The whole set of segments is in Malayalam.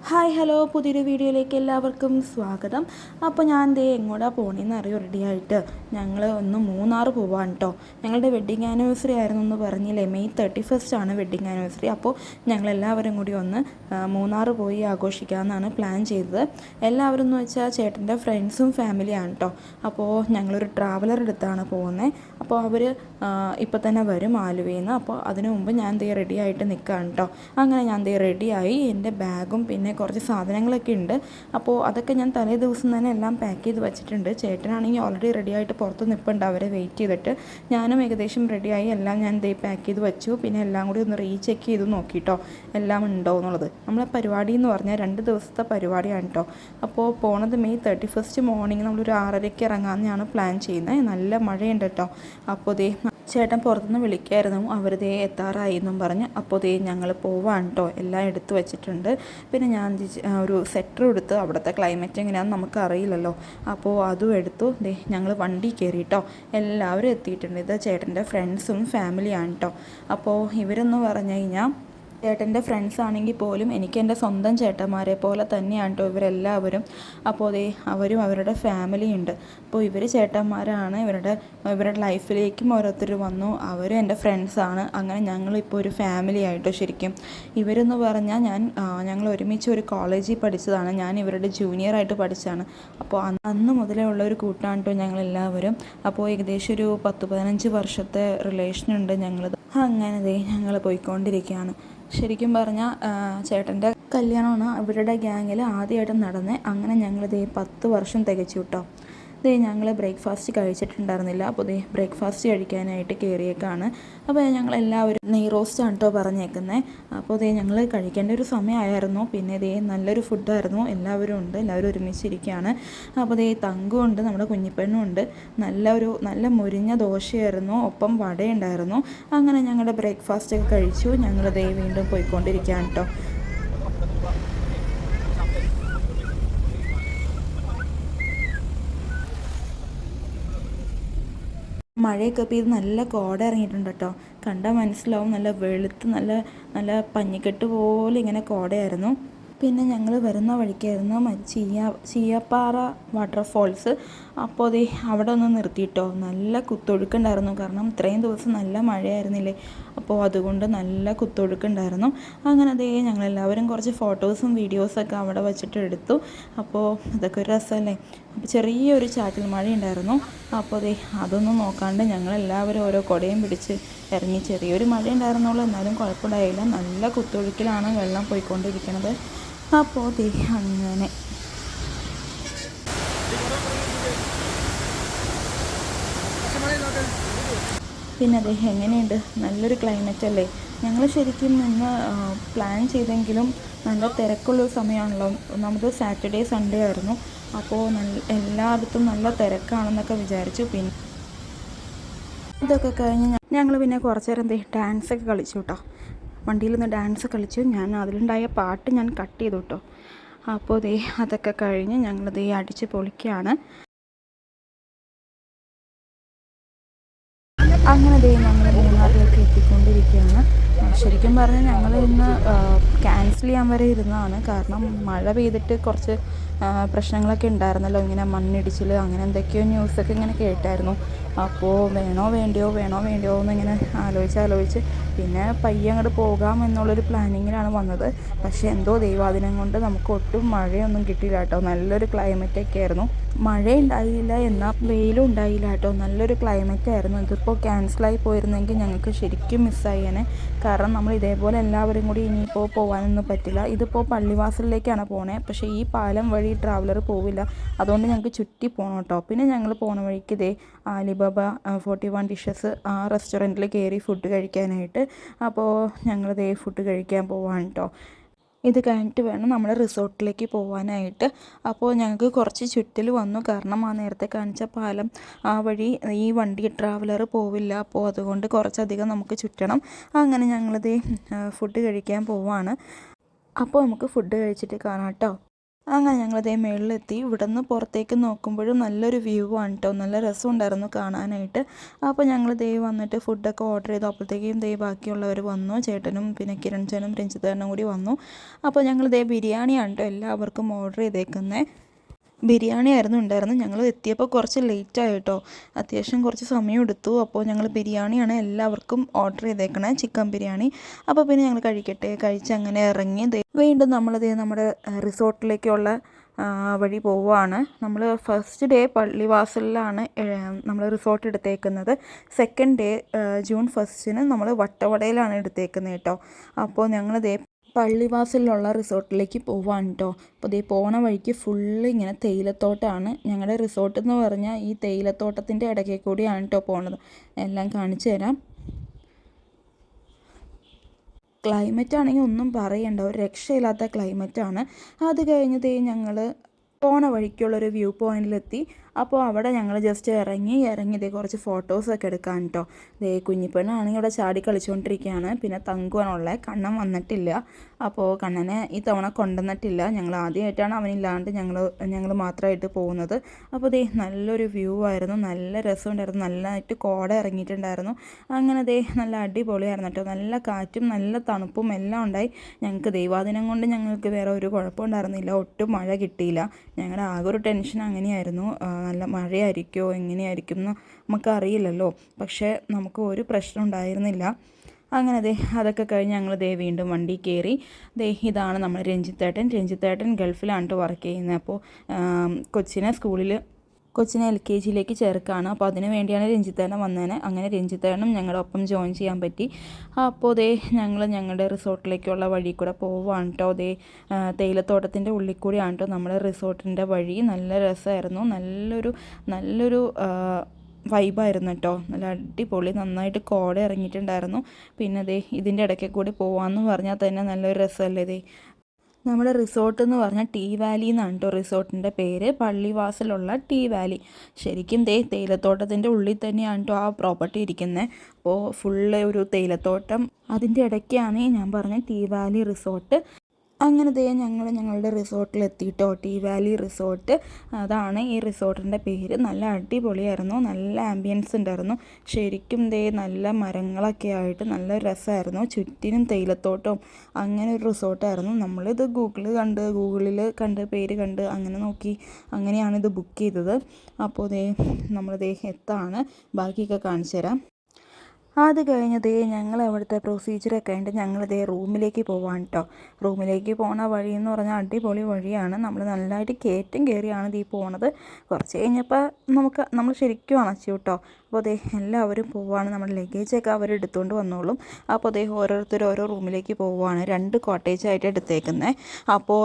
ഹായ് ഹലോ പുതിയൊരു വീഡിയോയിലേക്ക് എല്ലാവർക്കും സ്വാഗതം. അപ്പോൾ ഞാൻ എങ്ങോട്ടാണ് പോകണമെന്ന് അറിയോ റെഡിയായിട്ട് ഞങ്ങൾ ഒന്ന് മൂന്നാർ പോവാണ് കേട്ടോ. ഞങ്ങളുടെ വെഡ്ഡിങ് ആനിവേഴ്സറി ആയിരുന്നു എന്ന് പറഞ്ഞില്ലേ, May 31 ആണ് വെഡ്ഡിങ് ആനിവേഴ്സറി. അപ്പോൾ ഞങ്ങളെല്ലാവരും കൂടി ഒന്ന് മൂന്നാർ പോയി ആഘോഷിക്കാമെന്നാണ് പ്ലാൻ ചെയ്തത്. എല്ലാവരും എന്ന് വെച്ചാൽ ചേട്ടൻ്റെ ഫ്രണ്ട്സും ഫാമിലിയാണ് കേട്ടോ. അപ്പോൾ ഞങ്ങളൊരു ട്രാവലർ എടുത്താണ് പോകുന്നത്. അപ്പോൾ അവർ ഇപ്പോൾ തന്നെ വരും ആലുവയിൽ നിന്ന്. അപ്പോൾ അതിനു മുമ്പ് ഞാൻ റെഡിയായിട്ട് നിൽക്കുകയാണ് കേട്ടോ. അങ്ങനെ ഞാൻ റെഡിയായി. എൻ്റെ ബാഗും പിന്നെ കുറച്ച് സാധനങ്ങളൊക്കെ ഉണ്ട്. അപ്പോൾ അതൊക്കെ ഞാൻ തലേ ദിവസം തന്നെ എല്ലാം പാക്ക് ചെയ്ത് വെച്ചിട്ടുണ്ട്. ചേട്ടനാണെങ്കിൽ ഓൾറെഡി റെഡിയായിട്ട് പുറത്ത് നിൽപ്പുണ്ട് അവരെ വെയിറ്റ് ചെയ്തിട്ട്. ഞാനും ഏകദേശം റെഡിയായി. എല്ലാം ഞാൻ പാക്ക് ചെയ്ത് വെച്ചു. പിന്നെ എല്ലാം കൂടി ഒന്ന് റീചെക്ക് ചെയ്ത് നോക്കിയിട്ടോ എല്ലാം ഉണ്ടോ എന്നുള്ളത്. നമ്മളെ പരിപാടി എന്ന് പറഞ്ഞാൽ 2 ദിവസത്തെ പരിപാടിയാണ് കേട്ടോ. അപ്പോൾ പോണത് May 31 മോർണിംഗ് നമ്മളൊരു 6:30 ഇറങ്ങാമെന്നാണ് പ്ലാൻ ചെയ്യുന്നത്. നല്ല മഴയുണ്ട് കേട്ടോ. അപ്പോൾ ചേട്ടൻ പുറത്തുനിന്ന് വിളിക്കായിരുന്നു, അവർ എത്താറായി എന്നും പറഞ്ഞ്. അപ്പോൾ ഞങ്ങൾ പോവാണ് കേട്ടോ. എല്ലാം എടുത്ത് വെച്ചിട്ടുണ്ട്. പിന്നെ ഞാൻ ഒരു സെറ്റർ എടുത്ത്, അവിടുത്തെ ക്ലൈമറ്റ് എങ്ങനെയാണെന്ന് നമുക്ക് അറിയില്ലല്ലോ. അപ്പോൾ അതും എടുത്തു. ഞങ്ങൾ വണ്ടി കയറി കേട്ടോ. എല്ലാവരും എത്തിയിട്ടുണ്ട്. ഇത് ചേട്ടൻ്റെ ഫ്രണ്ട്സും ഫാമിലിയാണ് കേട്ടോ. അപ്പോൾ ഇവരെന്ന് പറഞ്ഞു കഴിഞ്ഞാൽ ചേട്ടൻ്റെ ഫ്രണ്ട്സ് ആണെങ്കിൽ പോലും എനിക്ക് എൻ്റെ സ്വന്തം ചേട്ടന്മാരെ പോലെ തന്നെയാണ് കേട്ടോ ഇവരെല്ലാവരും. അപ്പോൾ അവരും അവരുടെ ഫാമിലിയുണ്ട്. അപ്പോൾ ഇവർ ചേട്ടന്മാരാണ്. ഇവരുടെ ലൈഫിലേക്കും ഓരോരുത്തർ വന്നു. അവരും എൻ്റെ ഫ്രണ്ട്സാണ്. അങ്ങനെ ഞങ്ങളിപ്പോൾ ഒരു ഫാമിലി ആയിട്ടോ ശരിക്കും. ഇവരെന്ന് പറഞ്ഞാൽ ഞങ്ങൾ ഒരുമിച്ച് ഒരു കോളേജിൽ പഠിച്ചതാണ്. ഞാൻ ഇവരുടെ ജൂനിയറായിട്ട് പഠിച്ചതാണ്. അപ്പോൾ അന്ന് മുതലേ ഉള്ള ഒരു കൂട്ടാണ് കേട്ടോ ഞങ്ങളെല്ലാവരും. അപ്പോൾ ഏകദേശം ഒരു 10-15 വർഷത്തെ റിലേഷനുണ്ട് ഞങ്ങളത്. അങ്ങനെ ഞങ്ങൾ പോയിക്കൊണ്ടിരിക്കുകയാണ്. ശരിക്കും പറഞ്ഞാൽ ചേട്ടൻ്റെ കല്യാണമാണ് അവരുടെ ഗ്യാങ്ങിൽ ആദ്യമായിട്ട് നടന്നത്. അങ്ങനെ ഞങ്ങൾ 10 വർഷം തികച്ചു കേട്ടോ. ഞങ്ങൾ ബ്രേക്ക്ഫാസ്റ്റ് കഴിച്ചിട്ടുണ്ടായിരുന്നില്ല. അപ്പോൾ ബ്രേക്ക്ഫാസ്റ്റ് കഴിക്കാനായിട്ട് കയറിയേക്കാണ്. അപ്പോൾ ഞങ്ങളെല്ലാവരും നെയ് റോസ്റ്റാണ് കേട്ടോ പറഞ്ഞേക്കുന്നത്. അപ്പോൾ ഞങ്ങൾ കഴിക്കേണ്ട ഒരു സമയമായിരുന്നു. പിന്നെ നല്ലൊരു ഫുഡായിരുന്നു. എല്ലാവരും ഉണ്ട്, എല്ലാവരും ഒരുമിച്ചിരിക്കുകയാണ്. അപ്പോൾ തങ്കും ഉണ്ട്, നമ്മുടെ കുഞ്ഞിപ്പെണ്ണും ഉണ്ട്. നല്ല മുരിഞ്ഞ ദോശയായിരുന്നു, ഒപ്പം വടയുണ്ടായിരുന്നു. അങ്ങനെ ഞങ്ങളുടെ ബ്രേക്ക്ഫാസ്റ്റൊക്കെ കഴിച്ചു. ഞങ്ങൾ വീണ്ടും പോയിക്കൊണ്ടിരിക്കുകയാണ് കേട്ടോ. മഴയൊക്കെ പെയ്ത് നല്ല കോട ഇറങ്ങിയിട്ടുണ്ട് കേട്ടോ. കണ്ടാൽ മനസ്സിലാവും, നല്ല വെളുത്ത് നല്ല പഞ്ഞിക്കെട്ട് പോലെ ഇങ്ങനെ കോടയായിരുന്നു. പിന്നെ ഞങ്ങൾ വരുന്ന വഴിക്കായിരുന്നു ചീയപ്പാറ വാട്ടർഫോൾസ്. അപ്പോൾ അവിടെ ഒന്ന് നിർത്തിയിട്ടോ. നല്ല കുത്തൊഴുക്കുണ്ടായിരുന്നു. കാരണം ഇത്രയും ദിവസം നല്ല മഴയായിരുന്നില്ലേ. അപ്പോൾ അതുകൊണ്ട് നല്ല കുത്തൊഴുക്കുണ്ടായിരുന്നു. അങ്ങനെ ഞങ്ങളെല്ലാവരും കുറച്ച് ഫോട്ടോസും വീഡിയോസൊക്കെ അവിടെ വെച്ചിട്ട് എടുത്തു. അപ്പോൾ ഇതൊക്കെ ഒരു രസമല്ലേ. അപ്പോൾ ചെറിയൊരു ചാറ്റൽ മഴ ഉണ്ടായിരുന്നു. അപ്പോൾ അതൊന്നും നോക്കാണ്ട് ഞങ്ങളെല്ലാവരും ഓരോ കുടയും പിടിച്ച് ഇറങ്ങി. ചെറിയൊരു മഴ ഉണ്ടായിരുന്നുള്ളൂ, എന്നാലും കുഴപ്പമുണ്ടായില്ല. നല്ല കുത്തൊഴുക്കിലാണ് വെള്ളം പോയിക്കൊണ്ടിരിക്കുന്നത്. അപ്പോൾ അങ്ങനെ പിന്നെ എങ്ങനെയുണ്ട്, നല്ലൊരു ക്ലൈമറ്റ് അല്ലേ. ഞങ്ങൾ ശരിക്കും ഇന്ന് പ്ലാൻ ചെയ്തെങ്കിലും നല്ല തിരക്കുള്ളൊരു സമയമാണല്ലോ. ഒന്നാമത് സാറ്റർഡേ സൺഡേ ആയിരുന്നു. അപ്പോൾ എല്ലായിടത്തും നല്ല തിരക്കാണെന്നൊക്കെ വിചാരിച്ചു. പിന്നെ ഇതൊക്കെ കഴിഞ്ഞ് ഞങ്ങൾ പിന്നെ കുറച്ച് നേരം ഡാൻസൊക്കെ കളിച്ചു കേട്ടോ. വണ്ടിയിൽ നിന്ന് ഡാൻസ് കളിച്ചു. ഞാൻ അതിലുണ്ടായ പാട്ട് ഞാൻ കട്ട് ചെയ്തു കേട്ടോ. അപ്പോൾ അതൊക്കെ കഴിഞ്ഞ് ഞങ്ങൾ അടിച്ച് പൊളിക്കുകയാണ്. അങ്ങനെ ഞങ്ങൾ മൂന്നാറിലേക്ക് എത്തിക്കൊണ്ടിരിക്കുകയാണ്. ശരിക്കും പറഞ്ഞാൽ ഞങ്ങൾ ഇന്ന് ക്യാൻസൽ ചെയ്യാൻ വരെ ഇരുന്നതാണ്. കാരണം മഴ പെയ്തിട്ട് കുറച്ച് പ്രശ്നങ്ങളൊക്കെ ഉണ്ടായിരുന്നല്ലോ. ഇങ്ങനെ മണ്ണിടിച്ചിൽ അങ്ങനെ എന്തൊക്കെയോ ന്യൂസൊക്കെ ഇങ്ങനെ കേട്ടായിരുന്നു. അപ്പോൾ വേണോ വേണ്ടിയോ എന്നിങ്ങനെ ആലോചിച്ച് പിന്നെ പയ്യെ അങ്ങോട്ട് പോകാം എന്നുള്ളൊരു പ്ലാനിങ്ങിലാണ് വന്നത്. പക്ഷേ എന്തോ ദൈവാധീനം കൊണ്ട് നമുക്ക് ഒട്ടും മഴയൊന്നും കിട്ടിയില്ല കേട്ടോ. നല്ലൊരു ക്ലൈമറ്റൊക്കെ ആയിരുന്നു. മഴ ഉണ്ടായില്ല എന്നാൽ വെയിലും ഉണ്ടായില്ല കേട്ടോ. നല്ലൊരു ക്ലൈമറ്റ് ആയിരുന്നു. ഇതിപ്പോൾ ക്യാൻസലായി പോയിരുന്നെങ്കിൽ ഞങ്ങൾക്ക് ശരിക്കും മിസ്സായേനെ. കാരണം നമ്മൾ ഇതേപോലെ എല്ലാവരും കൂടി ഇനിയിപ്പോൾ പോകാനൊന്നും പറ്റില്ല. ഇതിപ്പോൾ പള്ളിവാസലിലേക്കാണ് പോണേ. പക്ഷേ ഈ പാലം വഴി ട്രാവലർ പോവില്ല. അതുകൊണ്ട് ഞങ്ങൾക്ക് ചുറ്റി പോകണം കേട്ടോ. പിന്നെ ഞങ്ങൾ പോണ വഴിക്ക് ആലിബാബ 41 ഡിഷസ് ആ റെസ്റ്റോറൻറ്റിൽ കയറി ഫുഡ് കഴിക്കാനായിട്ട്. അപ്പോൾ ഞങ്ങൾ ഫുഡ് കഴിക്കാൻ പോവാണ് കേട്ടോ. ഇത് കഴിഞ്ഞിട്ട് വേണം നമ്മൾ റിസോർട്ടിലേക്ക് പോകാനായിട്ട്. അപ്പോൾ ഞങ്ങൾക്ക് കുറച്ച് ചുറ്റൽ വന്നു. കാരണം ആ നേരത്തെ കാണിച്ച പാലം ആ വഴി ഈ വണ്ടി ട്രാവലർ പോവില്ല. അപ്പോൾ അതുകൊണ്ട് കുറച്ചധികം നമുക്ക് ചുറ്റണം. അങ്ങനെ ഞങ്ങളിത് ഫുഡ് കഴിക്കാൻ പോവാണ്. അപ്പോൾ നമുക്ക് ഫുഡ് കഴിച്ചിട്ട് കാണാം കേട്ടോ. അങ്ങനെ ഞങ്ങളിതേ മുകളിലെത്തി. ഇവിടെ നിന്ന് പുറത്തേക്ക് നോക്കുമ്പോഴും നല്ലൊരു വ്യൂ ആണ് കേട്ടോ. നല്ല രസമുണ്ടായിരുന്നു കാണാനായിട്ട്. അപ്പോൾ ഞങ്ങൾ വന്നിട്ട് ഫുഡൊക്കെ ഓർഡർ ചെയ്തു. അപ്പോഴത്തേക്കും ബാക്കിയുള്ളവർ വന്നു. ചേട്ടനും പിന്നെ കിരൺ ചേട്ടനും രഞ്ജിത്തേട്ടനും കൂടി വന്നു. അപ്പോൾ ഞങ്ങൾ ബിരിയാണിയാണ് കേട്ടോ എല്ലാവർക്കും ഓർഡർ ചെയ്തേക്കുന്നത്. ബിരിയാണി ആയിരുന്നു ഉണ്ടായിരുന്നത്. ഞങ്ങൾ എത്തിയപ്പോൾ കുറച്ച് ലേറ്റായി കേട്ടോ. അത്യാവശ്യം കുറച്ച് സമയം എടുത്തു. അപ്പോൾ ഞങ്ങൾ ബിരിയാണിയാണ് എല്ലാവർക്കും ഓർഡർ ചെയ്തേക്കണേ, ചിക്കൻ ബിരിയാണി. അപ്പോൾ പിന്നെ ഞങ്ങൾ കഴിക്കട്ടെ, കഴിച്ച് അങ്ങനെ ഇറങ്ങി വീണ്ടും നമ്മുടെ റിസോർട്ടിലേക്കുള്ള വഴി പോവുകയാണ്. നമ്മൾ ഫസ്റ്റ് ഡേ പള്ളിവാസലിലാണ് നമ്മൾ റിസോർട്ട് എടുത്തേക്കുന്നത്. സെക്കൻഡ് ഡേ ജൂൺ 1 നമ്മൾ വട്ടവടയിലാണ് എടുത്തേക്കുന്നത് കേട്ടോ. അപ്പോൾ ഞങ്ങൾ പള്ളിവാസലിലുള്ള റിസോർട്ടിലേക്ക് പോവാണ് കേട്ടോ. അപ്പോൾ പോണ വഴിക്ക് ഫുള്ള് ഇങ്ങനെ തേയിലത്തോട്ടമാണ്. ഞങ്ങളുടെ റിസോർട്ട് എന്ന് പറഞ്ഞാൽ ഈ തേയിലത്തോട്ടത്തിൻ്റെ ഇടയ്ക്ക് കൂടിയാണ് കേട്ടോ പോണത്. എല്ലാം കാണിച്ചു തരാം. ക്ലൈമറ്റ് ആണെങ്കിൽ ഒന്നും പറയണ്ട, ഒരു രക്ഷയില്ലാത്ത ക്ലൈമറ്റാണ്. അത് കഴിഞ്ഞ് ഞങ്ങൾ പോണ വഴിക്കുള്ളൊരു വ്യൂ പോയിന്റിലെത്തി. അപ്പോൾ അവിടെ ഞങ്ങൾ ജസ്റ്റ് ഇറങ്ങി കുറച്ച് ഫോട്ടോസൊക്കെ എടുക്കാൻ കേട്ടോ. കുഞ്ഞിപ്പെണ്ണാണെങ്കിൽ ഇവിടെ ചാടി കളിച്ചുകൊണ്ടിരിക്കുകയാണ്. പിന്നെ തങ്കുവാണുള്ളത്. കണ്ണൻ വന്നിട്ടില്ല. അപ്പോൾ കണ്ണനെ ഈ തവണ കൊണ്ടുവന്നിട്ടില്ല. ഞങ്ങൾ ആദ്യമായിട്ടാണ് അവനില്ലാണ്ട് ഞങ്ങൾ മാത്രമായിട്ട് പോകുന്നത്. അപ്പോൾ നല്ലൊരു വ്യൂ ആയിരുന്നു, നല്ല രസമുണ്ടായിരുന്നു, നല്ലതായിട്ട് കോട ഇറങ്ങിയിട്ടുണ്ടായിരുന്നു. അങ്ങനെ നല്ല അടിപൊളിയായിരുന്നു കേട്ടോ. നല്ല കാറ്റും നല്ല തണുപ്പും എല്ലാം ഉണ്ടായി. ഞങ്ങൾക്ക് ദൈവാദിനം കൊണ്ട് ഞങ്ങൾക്ക് വേറെ ഒരു കുഴപ്പമുണ്ടായിരുന്നില്ല. ഒട്ടും മഴ കിട്ടിയില്ല. ഞങ്ങളുടെ ആകെ ഒരു ടെൻഷൻ അങ്ങനെയായിരുന്നു, നല്ല മഴയായിരിക്കുമോ എങ്ങനെയായിരിക്കും എന്ന് നമുക്കറിയില്ലല്ലോ. പക്ഷേ നമുക്ക് ഒരു പ്രശ്നം ഉണ്ടായിരുന്നില്ല. അങ്ങനെ അതൊക്കെ കഴിഞ്ഞ് ഞങ്ങൾ വീണ്ടും വണ്ടി കയറി. ഇതാണ് നമ്മൾ രഞ്ജിത്തേട്ടൻ ഗൾഫിലാണ് വർക്ക് ചെയ്യുന്നത്. അപ്പോൾ കൊച്ചിനെ LKGയിലേക്ക് ചേർക്കുകയാണ്. അപ്പോൾ അതിന് വേണ്ടിയാണ് രഞ്ജിത്തേട്ടൻ വന്നതിന്. അങ്ങനെ രഞ്ജിത്തേട്ടനും ഞങ്ങളുടെ ഒപ്പം ജോയിൻ ചെയ്യാൻ പറ്റി. അപ്പോൾ ഞങ്ങൾ ഞങ്ങളുടെ റിസോർട്ടിലേക്കുള്ള വഴി കൂടെ പോവുകയാണ് കേട്ടോ. തേയിലത്തോട്ടത്തിൻ്റെ ഉള്ളിൽ കൂടിയാണ് കേട്ടോ നമ്മുടെ റിസോർട്ടിൻ്റെ വഴി. നല്ല രസമായിരുന്നു, നല്ലൊരു വൈബായിരുന്നു കേട്ടോ. നല്ല അടിപൊളി, നന്നായിട്ട് കോട ഇറങ്ങിയിട്ടുണ്ടായിരുന്നു. പിന്നെ ഇതിൻ്റെ ഇടയ്ക്ക് കൂടി പോകാമെന്ന് പറഞ്ഞാൽ തന്നെ നല്ലൊരു രസമല്ലേ. നമ്മുടെ റിസോർട്ട് എന്ന് പറഞ്ഞാൽ ടീ വാലി എന്നാണ് കേട്ടോ റിസോർട്ടിൻ്റെ പേര്. പള്ളിവാസലുള്ള ടീ വാലി. ശരിക്കും തേയിലത്തോട്ടത്തിൻ്റെ ഉള്ളിൽ തന്നെയാണ് കേട്ടോ ആ പ്രോപ്പർട്ടി ഇരിക്കുന്നത്. അപ്പോൾ ഫുള്ള് ഒരു തേയിലത്തോട്ടം, അതിൻ്റെ ഇടയ്ക്കാണ് ഞാൻ പറഞ്ഞ ടീ വാലി റിസോർട്ട്. അങ്ങനെ ഞങ്ങൾ ഞങ്ങളുടെ റിസോർട്ടിലെത്തിയിട്ടോ. ടീ വാലി റിസോർട്ട്, അതാണ് ഈ റിസോർട്ടിൻ്റെ പേര്. നല്ല അടിപൊളിയായിരുന്നു, നല്ല ആംബിയൻസ് ഉണ്ടായിരുന്നു. ശരിക്കും നല്ല മരങ്ങളൊക്കെ ആയിട്ട് നല്ല രസമായിരുന്നു. ചുറ്റിനും തേയിലത്തോട്ടവും അങ്ങനെ ഒരു റിസോർട്ടായിരുന്നു. നമ്മളിത് ഗൂഗിളിൽ കണ്ട് പേര് കണ്ട് അങ്ങനെ നോക്കി അങ്ങനെയാണ് ഇത് ബുക്ക് ചെയ്തത്. അപ്പോൾ നമ്മൾ എത്താണ്, ബാക്കിയൊക്കെ കാണിച്ചു തരാം. അത് കഴിഞ്ഞ് ഞങ്ങൾ അവിടുത്തെ പ്രൊസീജിയറൊക്കെ കഴിഞ്ഞിട്ട് ഞങ്ങൾ റൂമിലേക്ക് പോവാണ് കേട്ടോ. റൂമിലേക്ക് പോണ വഴി എന്ന് പറഞ്ഞാൽ അടിപൊളി വഴിയാണ്. നമ്മൾ നല്ലതായിട്ട് കയറ്റം കയറിയാണ് പോണത്. കുറച്ച് കഴിഞ്ഞപ്പോൾ നമ്മൾ ശരിക്കും അണച്ചു കേട്ടോ. അപ്പോൾ എല്ലാവരും പോവുകയാണ്. നമ്മുടെ ലഗേജൊക്കെ അവർ എടുത്തുകൊണ്ട് വന്നോളും. അപ്പോൾ ഓരോരുത്തർ ഓരോ റൂമിലേക്ക് പോവുകയാണ്. 2 കോട്ടേജായിട്ട് എടുത്തേക്കുന്നത്. അപ്പോൾ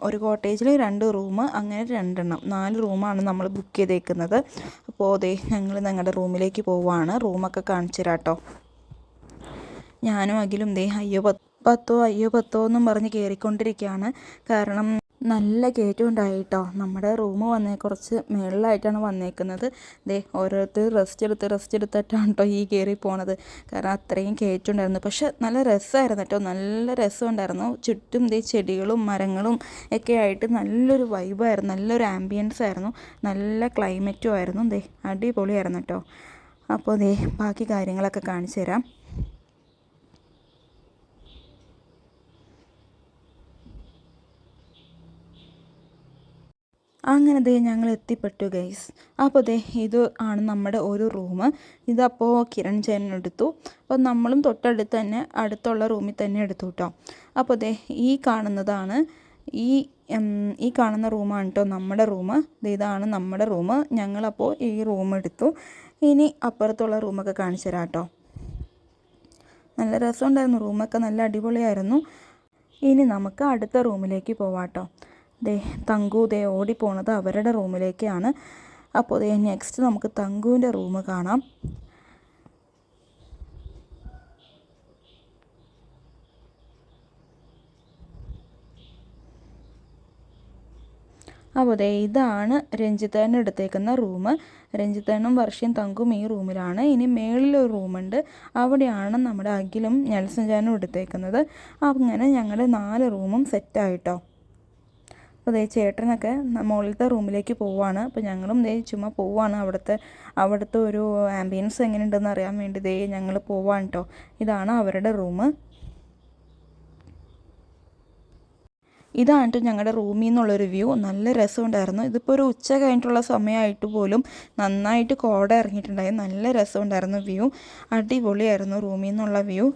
ഒരു കോട്ടേജിൽ 2 റൂം, അങ്ങനെ 2 എണ്ണം 4 റൂമാണ് നമ്മൾ ബുക്ക് ചെയ്തേക്കുന്നത്. അപ്പോൾ ഞങ്ങൾ ഞങ്ങളുടെ റൂമിലേക്ക് പോവുകയാണ്. റൂമൊക്കെ കാണിച്ചു തരാം കേട്ടോ. ഞാനും അഖിലും അയ്യോ പത്തോ എന്നും പറഞ്ഞ് കയറിക്കൊണ്ടിരിക്കുകയാണ്. കാരണം നല്ല കയറ്റം ഉണ്ടായി കേട്ടോ. നമ്മുടെ റൂം കുറച്ച് മുകളിലായിട്ടാണ് വന്നേക്കുന്നത്. ഓരോരുത്തർ റെസ്റ്റ് എടുത്തിട്ടാണ് കേട്ടോ ഈ കയറി പോണത്. കാരണം അത്രയും കയറ്റം ഉണ്ടായിരുന്നു. പക്ഷെ നല്ല രസമായിരുന്നു കേട്ടോ, നല്ല രസമുണ്ടായിരുന്നു. ചുറ്റും ചെടികളും മരങ്ങളും ഒക്കെ ആയിട്ട് നല്ലൊരു വൈബായിരുന്നു, നല്ലൊരു ആംബിയൻസ് ആയിരുന്നു, നല്ല ക്ലൈമറ്റും ആയിരുന്നു. അടിപൊളിയായിരുന്നു കേട്ടോ. അപ്പോൾ ബാക്കി കാര്യങ്ങളൊക്കെ കാണിച്ചു തരാം. അങ്ങനെ ഞങ്ങൾ എത്തിപ്പെട്ടു ഗൈസ്. അപ്പോൾ ഇത് ആണ് നമ്മുടെ ഒരു റൂം. ഇതപ്പോൾ കിരൺ ചേട്ടൻ എടുത്തു. അപ്പോൾ നമ്മളും തൊട്ടടുത്ത് തന്നെ അടുത്തുള്ള റൂമിൽ തന്നെ എടുത്തു കേട്ടോ. അപ്പോൾ ഈ കാണുന്നതാണ് ഈ കാണുന്ന റൂമാണ് കേട്ടോ നമ്മുടെ റൂം. ഇതാണ് നമ്മുടെ റൂം. ഞങ്ങളപ്പോൾ ഈ റൂം എടുത്തു. ഇനി അപ്പുറത്തുള്ള റൂമൊക്കെ കാണിച്ചു തരാം കേട്ടോ. നല്ല രസമുണ്ടായിരുന്നു, റൂമൊക്കെ നല്ല അടിപൊളിയായിരുന്നു. ഇനി നമുക്ക് അടുത്ത റൂമിലേക്ക് പോവാം കേട്ടോ. തങ്കു ഓടിപ്പോണത് അവരുടെ റൂമിലേക്കാണ്. അപ്പോൾ നെക്സ്റ്റ് നമുക്ക് തങ്കുവിൻ്റെ റൂം കാണാം. അപ്പോൾ ഇതാണ് രഞ്ജിത്തേട്ടൻ എടുത്തേക്കുന്ന റൂം. രഞ്ജിത്തേട്ടനും വർഷയും തങ്കും ഈ റൂമിലാണ്. ഇനി മേളിലൊരു റൂമുണ്ട്, അവിടെയാണ് നമ്മുടെ അഖിലും നെൽസൺ ചേട്ടനും എടുത്തേക്കുന്നത്. അങ്ങനെ ഞങ്ങളുടെ 4 റൂമും സെറ്റായിട്ടോ. അപ്പോൾ ദേ ചേട്ടനൊക്കെ മുകളിലത്തെ റൂമിലേക്ക് പോവുകയാണ്. അപ്പോൾ ഞങ്ങളും ദേ ചുമ്മാ പോവുകയാണ്. അവിടുത്തെ ഒരു ആംബിയൻസ് എങ്ങനെയുണ്ടെന്ന് അറിയാൻ വേണ്ടി ദേ ഞങ്ങൾ പോവാണ് കേട്ടോ. ഇതാണ് അവരുടെ റൂം. ഇതാണ് ഞങ്ങളുടെ റൂമിൽ നിന്നുള്ളൊരു വ്യൂ. നല്ല രസമുണ്ടായിരുന്നു. ഇതിപ്പോൾ ഒരു ഉച്ച കഴിഞ്ഞിട്ടുള്ള സമയമായിട്ട് പോലും നന്നായിട്ട് കോട ഇറങ്ങിയിട്ടുണ്ടായിരുന്നു. നല്ല രസമുണ്ടായിരുന്നു വ്യൂ. അടിപൊളിയായിരുന്നു റൂമിൽ നിന്നുള്ള വ്യൂ.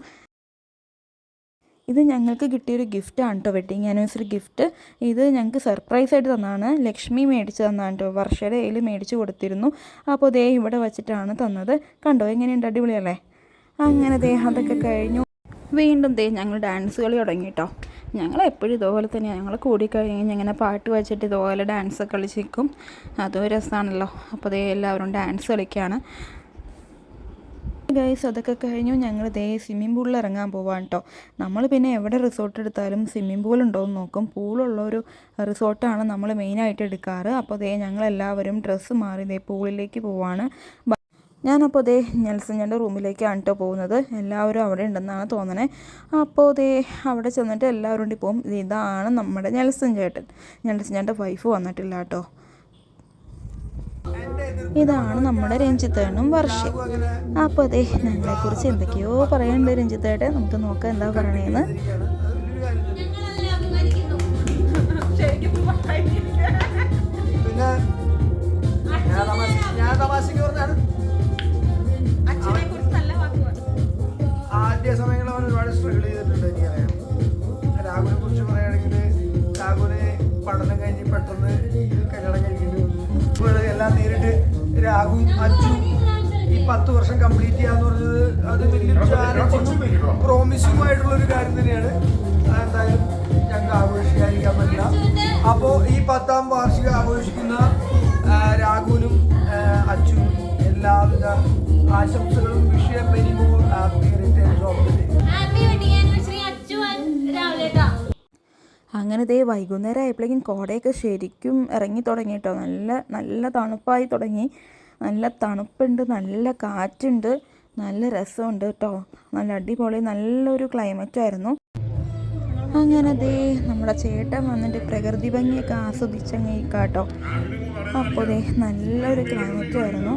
ഇത് ഞങ്ങൾക്ക് കിട്ടിയൊരു ഗിഫ്റ്റാണ് കേട്ടോ, വെഡ്ഡിങ് ആനിവേഴ്സറി ഗിഫ്റ്റ്. ഇത് ഞങ്ങൾക്ക് സർപ്രൈസായിട്ട് തന്നതാണ്. ലക്ഷ്മി മേടിച്ച് തന്നതാണ് കേട്ടോ. വർഷയുടെ കയ്യിൽ മേടിച്ച് കൊടുത്തിരുന്നു. അപ്പോൾ ദേ ഇവിടെ വച്ചിട്ടാണ് തന്നത്. കണ്ടോ എങ്ങനെയുണ്ട്? അടിപൊളിയല്ലേ? അങ്ങനെ ദേ അതൊക്കെ കഴിഞ്ഞു. വീണ്ടും ദേ ഞങ്ങൾ ഡാൻസ് കളി തുടങ്ങി കേട്ടോ. ഞങ്ങൾ എപ്പോഴും ഇതുപോലെ തന്നെയാണ്. ഞങ്ങൾ കൂടിക്കഴിഞ്ഞ് ഇങ്ങനെ പാട്ട് വെച്ചിട്ട് ഇതുപോലെ ഡാൻസ് കളിച്ചിരിക്കും. അതും രസമാണല്ലോ. അപ്പോൾ ദേ എല്ലാവരും ഡാൻസ് കളിക്കുകയാണ്. ഗൈസ് അതൊക്കെ കഴിഞ്ഞു ഞങ്ങൾ ദേ സ്വിമ്മിംഗ് പൂളിൽ ഇറങ്ങാൻ പോവാണ് കേട്ടോ. നമ്മൾ പിന്നെ എവിടെ റിസോർട്ട് എടുത്താലും സ്വിമ്മിംഗ് പൂൾ ഉണ്ടോ എന്ന് നോക്കും. പൂളുള്ളൊരു റിസോർട്ടാണ് നമ്മൾ മെയിനായിട്ട് എടുക്കാറ്. അപ്പോൾ ദേ ഞങ്ങളെല്ലാവരും ഡ്രസ്സ് മാറി ദേ പൂളിലേക്ക് പോവാണ്. ഞാനപ്പോൾ ദേ നെൽസൻ്റെ റൂമിലേക്കാണ് കേട്ടോ പോകുന്നത്. എല്ലാവരും അവിടെ ഉണ്ടെന്നാണ് തോന്നണേ. അപ്പോൾ ദേ അവിടെ ചെന്നിട്ട് എല്ലാവരും കൂടി പോകും. ഇതാണ് നമ്മുടെ നെൽസൺ ചേട്ടൻ വൈഫ് വന്നിട്ടില്ല കേട്ടോ. ഇതാണ് നമ്മുടെ രഞ്ജിത്തേട്ടനും വർഷയും. അപ്പോൾ അതെ ഞങ്ങളെക്കുറിച്ച് എന്തൊക്കെയോ പറയാനുണ്ട് രഞ്ജിത്തേട്ടൻ. നമുക്ക് നോക്കാം എന്താ പറയണേന്ന്. ആദ്യ സമയങ്ങളിൽ അവൻ ഒരുപാട് സ്ട്രഗിൾ ചെയ്തിട്ടുണ്ട്. എനിക്കറിയാം. രാഹുലിനെ കുറിച്ച് പറയുകയാണെങ്കിൽ രാഹുല് പഠനം കഴിഞ്ഞ് പെട്ടെന്ന് കല്യാണം കഴിക്കേണ്ടി വന്നു. എല്ലാം നേരിട്ട് രാഹു അച്ചു ഈ 10 വർഷം കംപ്ലീറ്റ് ചെയ്യാന്ന് പറഞ്ഞത് അത് വലിയൊരു ചാലഞ്ചും പ്രോമിസിംഗുമായിട്ടുള്ളൊരു കാര്യം തന്നെയാണ്. എന്തായാലും ഞങ്ങൾക്ക് ആഘോഷിക്കാതിരിക്കാൻ പറ്റില്ല. അപ്പോൾ ഈ 10ാം വാർഷികം ആഘോഷിക്കുന്ന രാഹുലും അച്ചുവും എല്ലാവിധ ആശംസകളും. വിഷയം very more happy returns of the day. അങ്ങനെ ദേ വൈകുന്നേരം ആയപ്പോഴേക്കും കോടയൊക്കെ ശരിക്കും ഇറങ്ങി തുടങ്ങി കേട്ടോ. നല്ല തണുപ്പായി തുടങ്ങി. നല്ല തണുപ്പുണ്ട്, നല്ല കാറ്റുണ്ട്, നല്ല രസമുണ്ട് കേട്ടോ. നല്ല അടിപൊളി നല്ലൊരു ക്ലൈമറ്റായിരുന്നു. അങ്ങനെ ദേ നമ്മുടെ ചേട്ടൻ വന്നിട്ട് പ്രകൃതി ഭംഗിയൊക്കെ ആസ്വദിച്ചങ്ങ് കേട്ടോ. അപ്പോൾ ദേ നല്ലൊരു ക്ലൈമറ്റായിരുന്നു.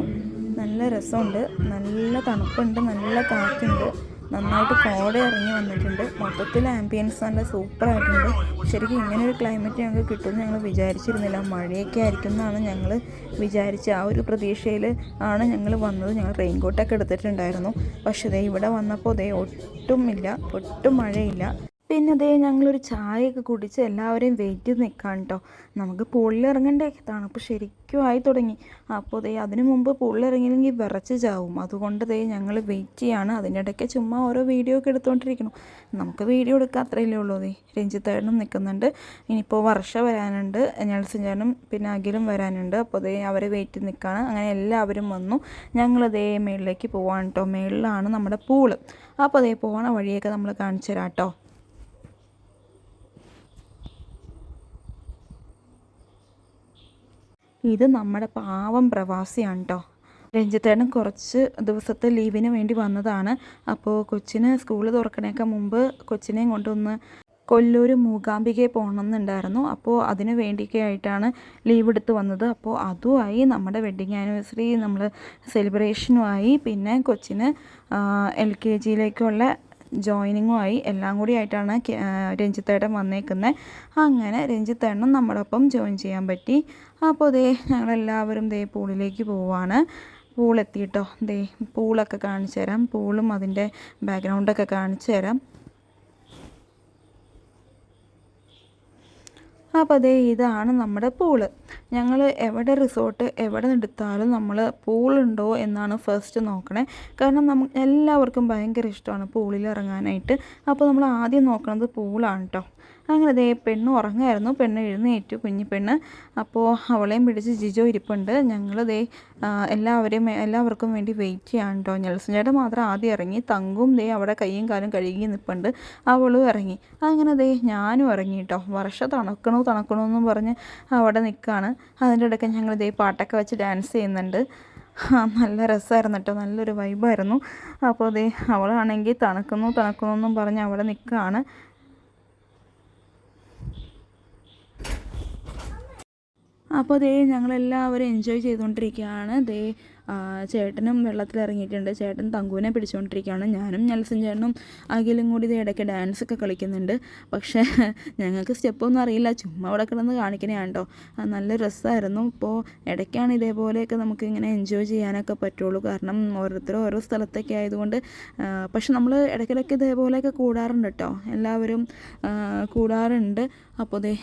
നല്ല രസമുണ്ട്, നല്ല തണുപ്പുണ്ട്, നല്ല കാറ്റുണ്ട്, നന്നായിട്ട് കോട ഇറങ്ങി വന്നിട്ടുണ്ട്. മൊത്തത്തിൽ ആംബിയൻസ് നല്ല സൂപ്പറായിട്ടുണ്ട്. ശരിക്കും ഇങ്ങനെയൊരു ക്ലൈമറ്റ് ഞങ്ങൾക്ക് കിട്ടുമെന്ന് ഞങ്ങൾ വിചാരിച്ചിരുന്നില്ല. മഴയൊക്കെ ആയിരിക്കും എന്നാണ് ഞങ്ങൾ വിചാരിച്ച ആ ഒരു പ്രതീക്ഷയിൽ ആണ് ഞങ്ങൾ വന്നത്. ഞങ്ങൾ റെയിൻകോട്ടൊക്കെ എടുത്തിട്ടുണ്ടായിരുന്നു. പക്ഷേ ദേ ഇവിടെ വന്നപ്പോൾ ദേ ഒട്ടും മഴയില്ല. പിന്നെ അതേ ഞങ്ങളൊരു ചായയൊക്കെ കുടിച്ച് എല്ലാവരെയും വെയിറ്റ് ചെയ്ത് നിൽക്കാൻ കേട്ടോ. നമുക്ക് പൂളിൽ ഇറങ്ങണ്ടേ, തണുപ്പ് ശരിക്കും ആയി തുടങ്ങി. അപ്പോൾ ദേ അതിനു മുമ്പ് പൂളിൽ ഇറങ്ങിയില്ലെങ്കിൽ വിറച്ച് ചാവും. അതുകൊണ്ട് ദേ ഞങ്ങൾ വെയിറ്റ് ചെയ്യാണ്. അതിൻ്റെ ഇടയ്ക്ക് ചുമ്മാ ഓരോ വീഡിയോ ഒക്കെ എടുത്തുകൊണ്ടിരിക്കണം. നമുക്ക് വീഡിയോ എടുക്കുക അത്രയല്ലേ ഉള്ളൂ. ദേ രഞ്ജിത്തേട്ടനും നിൽക്കുന്നുണ്ട്. ഇനിയിപ്പോൾ വർഷ വരാനുണ്ട്, നെൽസൺ ചേട്ടനും പിന്നെ അഖിലും വരാനുണ്ട്. അപ്പോൾ ദേ അവരെ വെയിറ്റ് നിൽക്കുകയാണ്. അങ്ങനെ എല്ലാവരും വന്നു. ഞങ്ങൾ ദേ മേളിലേക്ക് പോവാണ് കേട്ടോ. മേളിലാണ് നമ്മുടെ പൂള്. അപ്പോൾ ദേ പോകണ വഴിയൊക്കെ നമ്മൾ കാണിച്ചു തരാം കേട്ടോ. ഇത് നമ്മുടെ പാവം പ്രവാസിയാണ് കേട്ടോ. രഞ്ജിത്തേട്ടൻ കുറച്ച് ദിവസത്തെ ലീവിന് വേണ്ടി വന്നതാണ്. അപ്പോൾ കൊച്ചിന് സ്കൂൾ തുറക്കണേക്കാൾ മുമ്പ് കൊച്ചിനെയും കൊണ്ടൊന്ന് കൊല്ലൂർ മൂകാംബികയെ പോകണമെന്നുണ്ടായിരുന്നു. അപ്പോൾ അതിന് വേണ്ടിയൊക്കെ ആയിട്ടാണ് ലീവ് എടുത്ത് വന്നത്. അപ്പോൾ അതുമായി നമ്മുടെ വെഡ്ഡിങ് ആനിവേഴ്സറി നമ്മൾ സെലിബ്രേഷനുമായി പിന്നെ കൊച്ചിന് LKGയിലേക്കുള്ള ജോയിനിങ്ങുമായി എല്ലാം കൂടി ആയിട്ടാണ് രഞ്ജിത്തേട്ടൻ വന്നേക്കുന്നത്. അങ്ങനെ രഞ്ജിത്തേട്ടനും നമ്മളൊപ്പം ജോയിൻ ചെയ്യാൻ പറ്റി. അപ്പോൾ ദേ ഞങ്ങളെല്ലാവരും ദേ പൂളിലേക്ക് പോവാണ്. പൂളെത്തിയിട്ടോ. ദേ പൂളൊക്കെ കാണിച്ചു തരാം. പൂളും അതിൻ്റെ ബാക്ക്ഗ്രൗണ്ടൊക്കെ കാണിച്ചു തരാം. അപ്പോൾ അതേ ഇതാണ് നമ്മുടെ പൂള്. ഞങ്ങൾ എവിടെ റിസോർട്ട് എവിടെ എടുത്താലും നമ്മൾ പൂളുണ്ടോ എന്നാണ് ഫസ്റ്റ് നോക്കണേ. കാരണം എല്ലാവർക്കും ഭയങ്കര ഇഷ്ടമാണ് പൂളിൽ ഇറങ്ങാനായിട്ട്. അപ്പോൾ നമ്മൾ ആദ്യം നോക്കുന്നത് പൂളാണ് കേട്ടോ. അങ്ങനെ ദേ പെണ്ണ് ഉറങ്ങായിരുന്നു. പെണ്ണ് എഴുന്നേറ്റു, കുഞ്ഞി പെണ്ണ്. അപ്പോൾ അവളെയും പിടിച്ച് ജിജോ ഇരിപ്പുണ്ട്. ഞങ്ങൾ ദേ എല്ലാവർക്കും വേണ്ടി വെയിറ്റ് ചെയ്യാൻ കേട്ടോ. നെൽസൺ ചേട്ടൻ മാത്രം ആദ്യം ഇറങ്ങി. തങ്കും ദേ അവിടെ കയ്യും കാലും കഴുകി നിൽപ്പുണ്ട്. അവളും ഇറങ്ങി. അങ്ങനെ ദേ ഞാനും ഇറങ്ങി കേട്ടോ. വർഷ തണുക്കണമെന്നും പറഞ്ഞ് അവിടെ നിൽക്കുകയാണ്. അതിൻ്റെ ഇടയ്ക്ക് ഞങ്ങൾ ദേ പാട്ടൊക്കെ വെച്ച് ഡാൻസ് ചെയ്യുന്നുണ്ട്. നല്ല രസമായിരുന്നു കേട്ടോ. നല്ലൊരു വൈബായിരുന്നു. അപ്പോൾ ദേ അവളാണെങ്കിൽ തണുക്കുന്നു പറഞ്ഞ് അവിടെ നിൽക്കുകയാണ്. അപ്പോൾ ദേ ഞങ്ങളെല്ലാവരും എൻജോയ് ചെയ്തുകൊണ്ടിരിക്കുകയാണ്. ദേ ചേട്ടനും വെള്ളത്തിലിറങ്ങിയിട്ടുണ്ട്. ചേട്ടൻ തങ്കുവിനെ പിടിച്ചുകൊണ്ടിരിക്കുകയാണ്. ഞാനും നെൽസൺ ചേട്ടനും അഖിലും കൂടി ഇത് ഇടയ്ക്ക് ഡാൻസൊക്കെ കളിക്കുന്നുണ്ട്. പക്ഷേ ഞങ്ങൾക്ക് സ്റ്റെപ്പൊന്നും അറിയില്ല, ചുമ്മാ അവിടെ കിടന്ന് കാണിക്കണതാണ് കേട്ടോ. നല്ല രസമായിരുന്നു. ഇപ്പോൾ ഇടയ്ക്കാണ് ഇതേപോലെയൊക്കെ നമുക്ക് ഇങ്ങനെ എൻജോയ് ചെയ്യാനൊക്കെ പറ്റുള്ളൂ, കാരണം ഓരോരുത്തരും ഓരോ സ്ഥലത്തൊക്കെ ആയതുകൊണ്ട്. പക്ഷെ നമ്മൾ ഇടയ്ക്കിടയ്ക്ക് ഇതേപോലെയൊക്കെ കൂടാറുണ്ട് കേട്ടോ, എല്ലാവരും കൂടാറുണ്ട്. അപ്പോൾ ദേ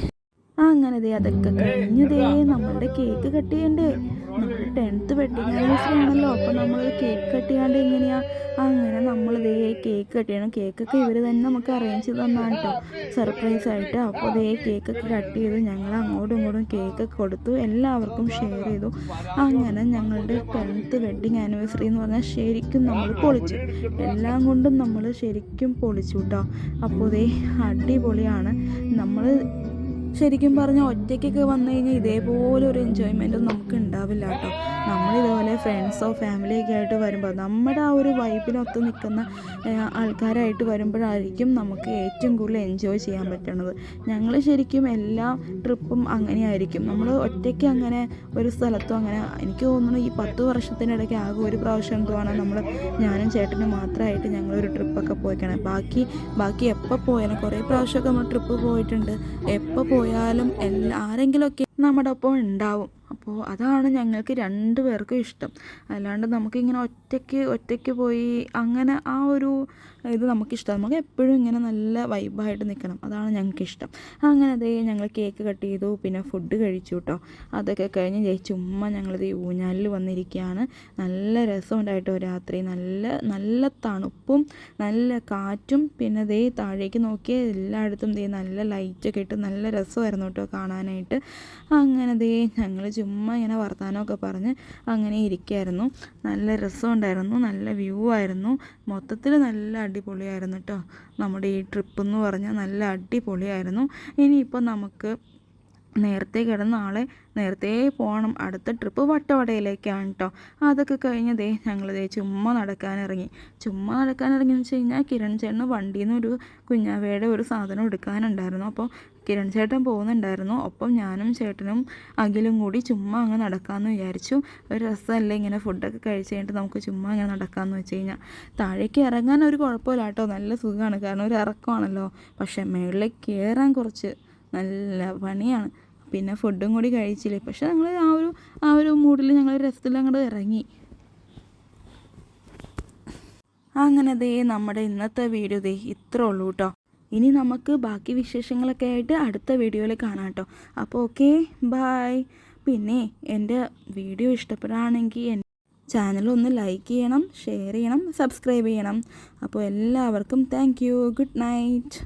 അങ്ങനെ ദേ അതൊക്കെ കഴിഞ്ഞ് ദേ നമ്മളുടെ കേക്ക് കട്ട് ചെയ്യണ്ടേ. നമ്മുടെ 10th വെഡിങ് ആനിവേഴ്സറി ആണല്ലോ, അപ്പോൾ നമ്മൾ കേക്ക് കട്ട് ചെയ്യാണ്ട് എങ്ങനെയാ. അങ്ങനെ നമ്മൾ ദേ കേക്ക് കട്ട് ചെയ്യണം. കേക്കൊക്കെ ഇവർ തന്നെ നമുക്ക് അറേഞ്ച് ചെയ്ത് തന്നാണ് കേട്ടോ, സർപ്രൈസ് ആയിട്ട്. അപ്പോൾ ദേ കേക്കൊക്കെ കട്ട് ചെയ്തു, ഞങ്ങൾ അങ്ങോട്ടും ഇങ്ങോട്ടും കേക്കൊക്കെ കൊടുത്തു, എല്ലാവർക്കും ഷെയർ ചെയ്തു. അങ്ങനെ ഞങ്ങളുടെ 10th വെഡിങ് ആനിവേഴ്സറി എന്ന് പറഞ്ഞാൽ ശരിക്കും നമ്മൾ പൊളിച്ചു, എല്ലാം കൊണ്ടും നമ്മൾ ശരിക്കും പൊളിച്ചു കേട്ടോ. അപ്പോൾ ദേ അടിപൊളിയാണ്. നമ്മൾ ശരിക്കും പറഞ്ഞാൽ ഒറ്റയ്ക്കൊക്കെ വന്നു കഴിഞ്ഞാൽ ഇതേപോലെ ഒരു എൻജോയ്മെൻറ്റും നമുക്ക് ഉണ്ടാവില്ല കേട്ടോ. നമ്മളിതുപോലെ ഫ്രണ്ട്സോ ഫാമിലിയൊക്കെ ആയിട്ട് വരുമ്പോൾ നമ്മുടെ ആ ഒരു വൈബിനൊത്ത് നിൽക്കുന്ന ആൾക്കാരായിട്ട് വരുമ്പോഴായിരിക്കും നമുക്ക് ഏറ്റവും കൂടുതൽ എൻജോയ് ചെയ്യാൻ പറ്റുന്നത്. ഞങ്ങൾ ശരിക്കും എല്ലാ ട്രിപ്പും അങ്ങനെയായിരിക്കും. നമ്മൾ ഒറ്റയ്ക്ക് അങ്ങനെ ഒരു സ്ഥലത്തും അങ്ങനെ, എനിക്ക് തോന്നുന്നു ഈ 10 വർഷത്തിനിടയ്ക്ക് ആകെ ഒരു പ്രാവശ്യം എന്തുവാണ് ഞാനും ചേട്ടനും മാത്രമായിട്ട് ഞങ്ങളൊരു ട്രിപ്പൊക്കെ പോയിക്കണം. ബാക്കി എപ്പോൾ പോയാലും കുറേ പ്രാവശ്യമൊക്കെ നമ്മൾ ട്രിപ്പ് പോയിട്ടുണ്ട്. എപ്പോൾ പോയാലും ആരെങ്കിലുമൊക്കെ നമ്മുടെ ഒപ്പം ഉണ്ടാവും. അപ്പോൾ അതാണ് ഞങ്ങൾക്ക് 2 പേർക്കും ഇഷ്ടം. അല്ലാണ്ട് നമുക്കിങ്ങനെ ഒറ്റയ്ക്ക് പോയി അങ്ങനെ ആ ഒരു ഇത് നമുക്കിഷ്ടം. നമുക്ക് എപ്പോഴും ഇങ്ങനെ നല്ല വൈബായിട്ട് നിൽക്കണം, അതാണ് ഞങ്ങൾക്കിഷ്ടം. അങ്ങനെ അതേ ഞങ്ങൾ കേക്ക് കട്ട് ചെയ്തു, പിന്നെ ഫുഡ് കഴിച്ചു കേട്ടോ. അതൊക്കെ കഴിഞ്ഞ് ചുമ്മാ ഞങ്ങളിത് ഊഞ്ഞാലിൽ വന്നിരിക്കുകയാണ്. നല്ല രസമുണ്ടായിട്ടോ രാത്രി, നല്ല തണുപ്പും നല്ല കാറ്റും. പിന്നെ ദേ താഴേക്ക് നോക്കിയ എല്ലായിടത്തും ദേ നല്ല ലൈറ്റൊക്കെ ഇട്ട് നല്ല രസമായിരുന്നു കേട്ടോ കാണാനായിട്ട്. അങ്ങനെ ദേ ഞങ്ങൾ ചുമ്മാ ഇങ്ങനെ വർത്തമാനമൊക്കെ പറഞ്ഞ് അങ്ങനെ ഇരിക്കുകയായിരുന്നു. നല്ല രസമുണ്ടായിരുന്നു, നല്ല വ്യൂ ആയിരുന്നു. മൊത്തത്തിൽ നല്ല അടിപൊളിയായിരുന്നു കേട്ടോ. നമ്മുടെ ഈ ട്രിപ്പ് എന്ന് പറഞ്ഞാൽ നല്ല അടിപൊളിയായിരുന്നു. ഇനിയിപ്പോൾ നമുക്ക് നേരത്തെ കിടന്ന ആളെ നേരത്തെ പോകണം. അടുത്ത ട്രിപ്പ് വട്ടവടയിലേക്കാണ് കേട്ടോ. അതൊക്കെ കഴിഞ്ഞ് ഞങ്ങൾ ചുമ്മാ നടക്കാനിറങ്ങിയെന്ന് വെച്ച് കഴിഞ്ഞാൽ കിരൺ ചേട്ടന് വണ്ടിയിൽ നിന്ന് ഒരു കുഞ്ഞാവയുടെ ഒരു സാധനം എടുക്കാനുണ്ടായിരുന്നു. അപ്പോൾ കിരൺ ചേട്ടൻ പോകുന്നുണ്ടായിരുന്നു. ഒപ്പം ഞാനും ചേട്ടനും അഖിലും കൂടി ചുമ്മാ അങ്ങ് നടക്കാമെന്ന് വിചാരിച്ചു. ഒരു രസമല്ലേ ഇങ്ങനെ ഫുഡൊക്കെ കഴിച്ച് കഴിഞ്ഞിട്ട് നമുക്ക് ചുമ്മാ ഇങ്ങനെ നടക്കാമെന്ന് വെച്ച് കഴിഞ്ഞാൽ. താഴേക്ക് ഇറങ്ങാൻ ഒരു കുഴപ്പമില്ല കേട്ടോ, നല്ല സുഖമാണ്, കാരണം ഒരു ഇറക്കമാണല്ലോ. പക്ഷേ മുകളിലേക്ക് കയറാൻ കുറച്ച് നല്ല പണിയാണ്. പിന്നെ ഫുഡും കൂടി കഴിച്ചില്ലേ. പക്ഷെ ഞങ്ങൾ ആ ഒരു മൂഡിൽ ഞങ്ങൾ രസത്തിൽ അങ്ങോട്ട് ഇറങ്ങി. അങ്ങനെ നമ്മുടെ ഇന്നത്തെ വീഡിയോ ഇത്രേ ഉള്ളൂ കേട്ടോ. ഇനി നമുക്ക് ബാക്കി വിശേഷങ്ങളൊക്കെ ആയിട്ട് അടുത്ത വീഡിയോയിൽ കാണാം കേട്ടോ. അപ്പോൾ ഓക്കെ, ബായ്. പിന്നെ എൻ്റെ വീഡിയോ ഇഷ്ടപ്പെടുകയാണെങ്കിൽ ചാനലൊന്ന് ലൈക്ക് ചെയ്യണം, ഷെയർ ചെയ്യണം, സബ്സ്ക്രൈബ് ചെയ്യണം. അപ്പോൾ എല്ലാവർക്കും താങ്ക് യു. Good night.